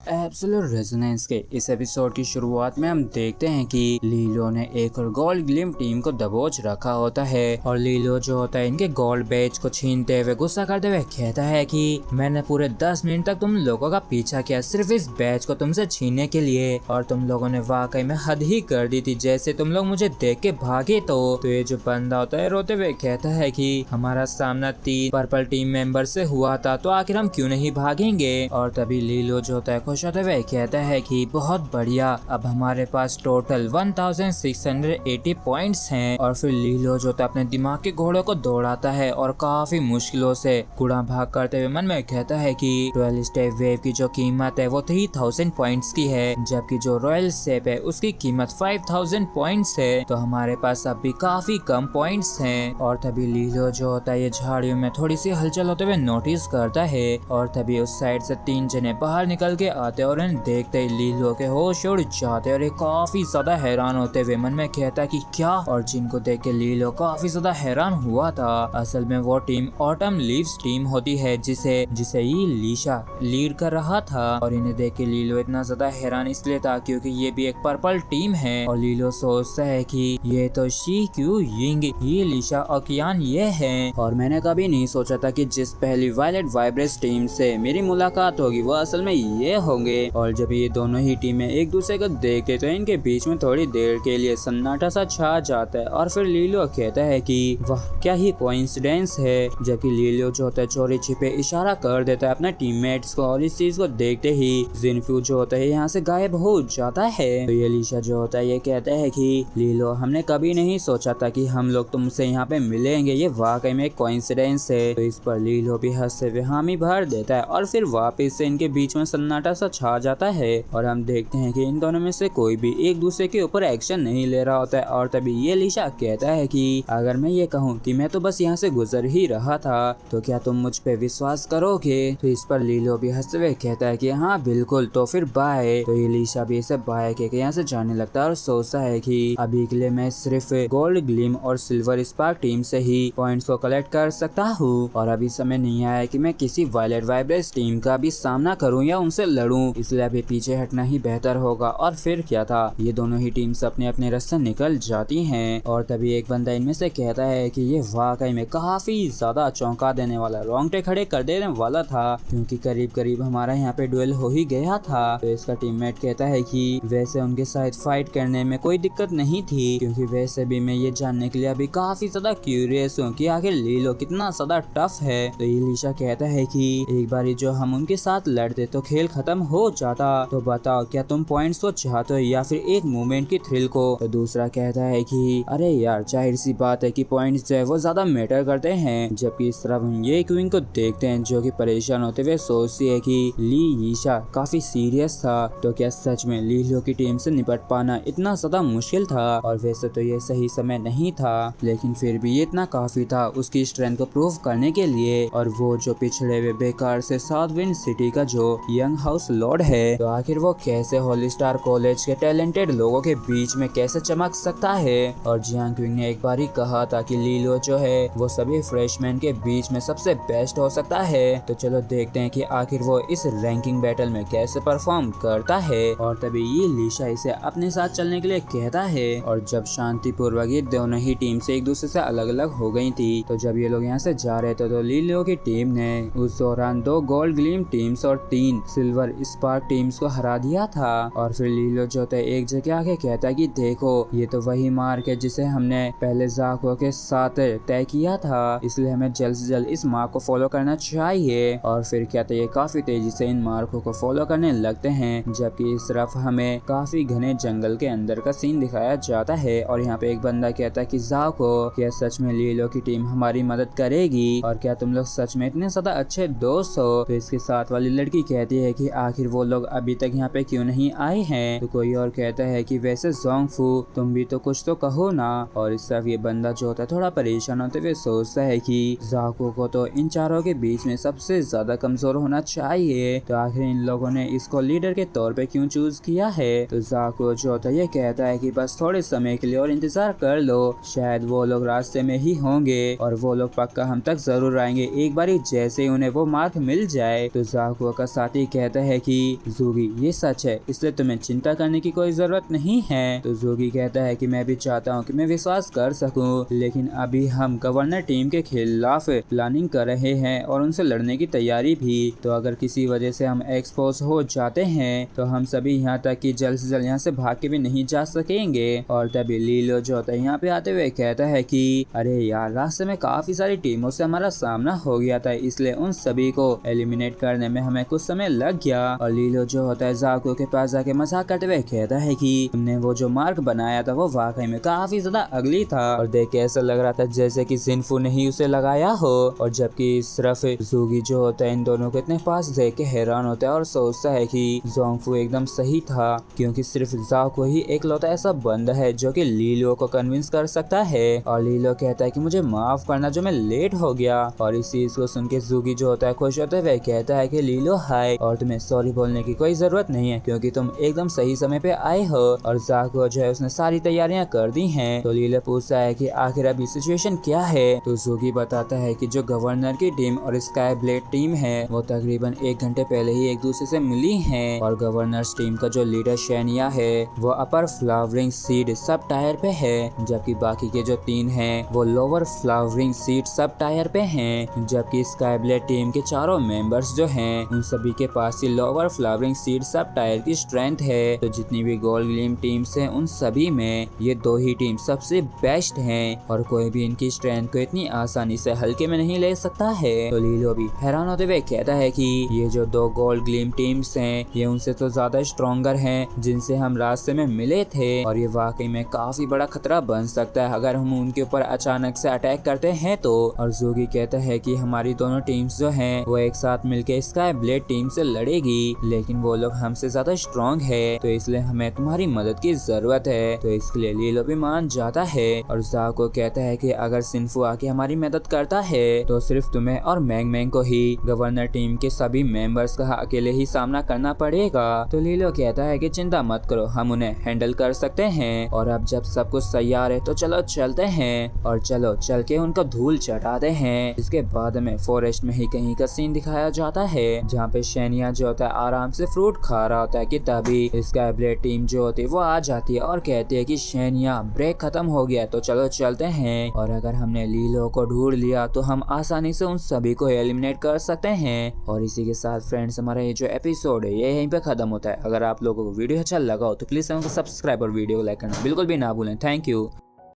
Absolute resonance के इस episode की शुरुआत में हम देखते हैं कि लीलो ने एक और गोल्ड ग्लिम टीम को दबोच रखा होता है और लीलो जो होता है इनके गोल्ड बैच को छीनते हुए गुस्सा करते हुए कहता है कि मैंने पूरे 10 मिनट तक तुम लोगों का पीछा किया सिर्फ इस बैच को तुमसे छीनने के लिए और तुम लोगों ने वाकई में हद ही कर दी थी। जैसे तुम लोग मुझे देख के भागे तो ये जो बंदा होता है रोते हुए कहता है कि हमारा सामना 3 पर्पल टीम मेंबर से हुआ था तो आखिर हम क्यों नहीं भागेंगे। और तभी लीलो जो होता है खुश होते हुए कहता है कि बहुत बढ़िया, अब हमारे पास टोटल 1680 पॉइंट्स हैं। और फिर लीलो जो होता है अपने दिमाग के घोड़े को दौड़ाता है और काफी मुश्किलों से गुड़ा भाग करते हुए मन में कहता है कि 12 स्टेप वेव की जो कीमत है वो 3000 पॉइंट्स की है, जबकि जो रॉयल स्टेप है उसकी कीमत 5000 पॉइंट्स है, तो हमारे पास अब भी काफी कम पॉइंट्स हैं। और तभी लीलो जो होता है ये झाड़ियों में थोड़ी सी हलचल होते हुए नोटिस करता है और तभी उस साइड से 3 जने बाहर निकल के आते और उन्हें देखते ही लीलो के होश उड़ जाते और ये काफी ज्यादा हैरान होते हुए मन में कहता है कि क्या। और जिनको देख के लीलो काफी ज्यादा हैरान हुआ था, असल में वो टीम ऑटम लीव्स टीम होती है जिसे ये लीशा लीड कर रहा था। और इन्हें देख के लीलो इतना ज्यादा हैरान इसलिए था क्योंकि ये भी एक पर्पल टीम है और लीलो सोचता है कि ये तो शी क्यू यिंग, ये लीशा और कियान ये है। और मैंने कभी नहीं सोचा था कि जिस पहली वायलेट वाइब्रेस टीम से मेरी मुलाकात होगी वो असल में ये होंगे। और जब ये दोनों ही टीमें एक दूसरे को देखते तो इनके बीच में थोड़ी देर के लिए सन्नाटा सा छा जाता है। और फिर लीलो कहता है कि वाह क्या ही कोइंसिडेंस है, जबकि लीलो जो होता है चोरी छिपे इशारा कर देता है अपने टीममेट्स को और इस चीज को देखते ही जिनफ्यू जो होता है यहाँ से गायब हो जाता है। तो ये लीशा जो होता है ये कहता है कि लीलो हमने कभी नहीं सोचा था कि हम लोग तुमसे यहाँ पे मिलेंगे, ये वाकई में एक कोइंसिडेंस है। तो इस पर लीलो भी हंसते हुए हामी भर देता है और फिर वापस से इनके बीच में सन्नाटा सा छा जाता है और हम देखते हैं कि इन दोनों में से कोई भी एक दूसरे के ऊपर एक्शन नहीं ले रहा होता है। और तभी ये लीशा कहता है कि अगर मैं ये कहूँ कि मैं तो बस यहाँ से गुजर ही रहा था तो क्या तुम मुझ पे विश्वास करोगे। तो इस पर लीलो भी हंसते हुए कहता है कि हाँ बिल्कुल, तो फिर बाय। तो ये लीशा भी इसे बाय कह के यहाँ से जाने लगता है और सोचता है कि अभी के लिए मैं सिर्फ गोल्ड ग्लिम और सिल्वर स्पार्क टीम से ही पॉइंट्स को कलेक्ट कर सकता हूँ और अभी समय नहीं आया कि मैं किसी वायलेट वाइब्रेस टीम का भी सामना करूँ या उनसे लड़ूं, इसलिए अभी पीछे हटना ही बेहतर होगा। और फिर क्या था, ये दोनों ही टीम्स अपने अपने रास्ते निकल जाती हैं। और तभी एक बंदा इनमें से कहता है कि ये वाकई में काफी ज्यादा चौंका देने वाला, रोंगटे खड़े कर देने वाला था क्योंकि करीब करीब हमारा यहाँ पे डुएल हो ही गया था। तो इसका टीममेट कहता है कि वैसे उनके साथ फाइट करने में कोई दिक्कत नहीं थी क्योंकि वैसे भी मैं ये जानने के लिए अभी काफी ज्यादा क्यूरियस हूँ कि आखिर लीलो कितना ज्यादा टफ है। तो ये लीशा कहता है कि एक बारी जो हम उनके साथ लड़ते तो खेल खत्म हो जाता, तो बताओ क्या तुम पॉइंट्स को चाहते हो या फिर एक मूवमेंट की थ्रिल को। तो दूसरा कहता है कि अरे यार जाहिर सी बात है कि पॉइंट्स जो है वो ज्यादा मैटर करते हैं। जबकि इस तरफ हम ये क्वीन को देखते हैं जो कि परेशान होते हुए सोचती है कि लीशा काफी सीरियस था, तो क्या सच में लीलो की टीम से निपट पाना इतना ज्यादा मुश्किल था। और वैसे तो ये सही समय नहीं था लेकिन फिर भी ये इतना काफी था उसकी स्ट्रेंथ को प्रूव करने के लिए। और वो जो पिछड़े हुए बेकार से साउथ विंड सिटी का जो यंग हाउस लॉर्ड है, तो आखिर वो कैसे होली स्टार कॉलेज के टैलेंटेड लोगों के बीच में कैसे चमक सकता है। और जियांग क्विंग ने एक बार ही कहा था कि लीलो जो है वो सभी फ्रेशमैन के बीच में सबसे बेस्ट हो सकता है। तो चलो देखते हैं कि आखिर वो इस रैंकिंग बैटल में कैसे परफॉर्म करता है। और तभी ये लीशा इसे अपने साथ चलने के लिए कहता है। और जब शांतिपूर्वक ये दोनों ही टीम से एक दूसरे से अलग अलग हो गई थी, तो जब ये लोग यहाँ से जा रहे थे तो लीलो की टीम ने उस दौरान 2 गोल्ड ग्लिम टीम्स और 3 सिल्वर स्पार्क टीम्स को हरा दिया था। और फिर लीलो जो है एक जगह आके कहता है कि देखो ये तो वही मार्क है जिसे हमने पहले जाको के साथ तय किया था, इसलिए हमें जल्द से जल्द इस मार्क को फॉलो करना चाहिए। और फिर क्या था, ये काफी तेजी से इन मार्कों को फॉलो करने लगते हैं। जबकि इस तरफ हमें काफी घने जंगल के अंदर का सीन दिखाया जाता है और यहाँ पे एक बंदा कहता है कि जाको क्या सच में लीलो की टीम हमारी मदद करेगी और क्या तुम लोग सच में इतने ज्यादा अच्छे दोस्त हो। तो इसके साथ वाली लड़की कहती है कि आखिर वो लोग अभी तक यहाँ पे क्यों नहीं आए हैं। तो कोई और कहता है कि वैसे जोंगफू तुम भी तो कुछ तो कहो ना। और इस तरफ ये बंदा जो होता है थोड़ा परेशान होते हुए सोचता है कि जाको को तो इन चारों के बीच में सबसे ज्यादा कमजोर होना चाहिए, तो आखिर इन लोगों ने इसको लीडर के तौर पे क्यों चूज किया है। तो जाको जो होता है ये कहता है कि बस थोड़े समय के लिए और इंतजार कर लो, शायद वो लोग रास्ते में ही होंगे और वो लोग पक्का हम तक जरूर आएंगे एक बार जैसे ही उन्हें वो मार्क मिल जाए। तो जाको का साथी कहता है है कि ज़ूगी ये सच है, इसलिए तुम्हें चिंता करने की कोई जरूरत नहीं है। तो ज़ूगी कहता है कि मैं भी चाहता हूँ कि मैं विश्वास कर सकूँ, लेकिन अभी हम गवर्नर टीम के खिलाफ प्लानिंग कर रहे हैं और उनसे लड़ने की तैयारी भी। तो अगर किसी वजह से हम एक्सपोज हो जाते हैं तो हम सभी यहाँ तक कि जल्द से जल्द यहाँ से भाग के भी नहीं जा सकेंगे। और तभी लीलो जो होता है यहाँ पे आते हुए कहता है कि अरे यार, रास्ते में काफी सारी टीमों से हमारा सामना हो गया था, इसलिए उन सभी को एलिमिनेट करने में हमें कुछ समय लग गया। और लीलो जो होता है ज़ाको के पास जाके मजाक करते हुए कहता है कि तुमने वो जो मार्क बनाया था वो वाकई में काफी ज्यादा अगली था और देख के ऐसा लग रहा था जैसे कि सिंफू ने ही उसे लगाया हो। और जबकि इस तरफ ज़ूगी जो होता है इन दोनों को इतने पास देख के हैरान होता है और सोचता है कि ज़ोंगफू एकदम सही था, क्योंकि सिर्फ ज़ाको ही एक लौता ऐसा बंदा है जो कि लीलो को कन्विंस कर सकता है। और लीलो कहता है कि मुझे माफ करना जो मैं लेट हो गया। और इस चीज को सुन के ज़ूगी जो होता है खुश होते हुए कहता है कि लीलो हाय, और तुम्हें सॉरी बोलने की कोई जरूरत नहीं है क्योंकि तुम एकदम सही समय पे आए हो। और ज़ाको जो है उसने सारी तैयारियां कर दी हैं। तो लीलो पूछता है कि आखिर अभी सिचुएशन क्या है। तो ज़ूगी बताता है कि जो गवर्नर की टीम और स्काई ब्लेड टीम है वो तकरीबन 1 घंटे पहले ही एक दूसरे से मिली है। और गवर्नर्स टीम का जो लीडर शेनिया है वो अपर फ्लावरिंग सीड सब टायर पे है, जबकि बाकी के जो 3 हैं वो लोअर फ्लावरिंग सीड सब टायर पे हैं। जबकि स्काई ब्लेड टीम के चारों मेंबर्स जो हैं उन सभी के पास ही लोअर फ्लावरिंग सीड सब टायर की स्ट्रेंथ है। तो जितनी भी गोल्ड ग्लिम टीम्स हैं उन सभी में ये 2 ही टीम सबसे बेस्ट हैं और कोई भी इनकी स्ट्रेंथ को इतनी आसानी से हल्के में नहीं ले सकता है। तो लीलो भी हैरान होते हुए कहता है कि ये जो 2 गोल्ड ग्लिम टीम्स हैं ये उनसे तो ज्यादा स्ट्रॉन्गर हैं जिनसे हम रास्ते में मिले थे, और ये वाकई में काफी बड़ा खतरा बन सकता है अगर हम उनके ऊपर अचानक से अटैक करते हैं तो। और ज़ूगी कहता है कि हमारी दोनों टीम्स जो हैं वो एक साथ मिलकर स्काई ब्लेड टीम से लड़ेगी, लेकिन वो लोग हमसे ज्यादा स्ट्रॉन्ग है, तो इसलिए हमें तुम्हारी मदद की जरूरत है। तो इसके लिए लीलो भी मान जाता है। और ज़ाको कहता है कि अगर सिंफू आके हमारी मदद करता है तो सिर्फ तुम्हें और मैंग मैंग को ही गवर्नर टीम के सभी मेंबर्स का अकेले ही सामना करना पड़ेगा। तो लीलो कहता है कि चिंता मत करो, हम उन्हें हैंडल कर सकते हैं। और अब जब सब कुछ तैयार है तो चलो चलते हैं और चलो चल के उनका धूल चटाते हैं। इसके बाद में फॉरेस्ट में ही कहीं का सीन दिखाया जाता है जहाँ पे शेनिया जो होता है आराम से फ्रूट खा रहा होता है कि तभी स्काई ब्लेड टीम जो होती है वो आ जाती है और कहती है कि शेनिया ब्रेक खत्म हो गया तो चलो चलते हैं, और अगर हमने लीलो को ढूंढ लिया तो हम आसानी से उन सभी को एलिमिनेट कर सकते हैं। और इसी के साथ फ्रेंड्स हमारा ये जो एपिसोड है ये यहीं पे खत्म होता है। अगर आप लोगों को वीडियो अच्छा लगा हो तो प्लीज चैनल को सब्सक्राइब और वीडियो को लाइक करना बिल्कुल भी ना भूलें। Thank you.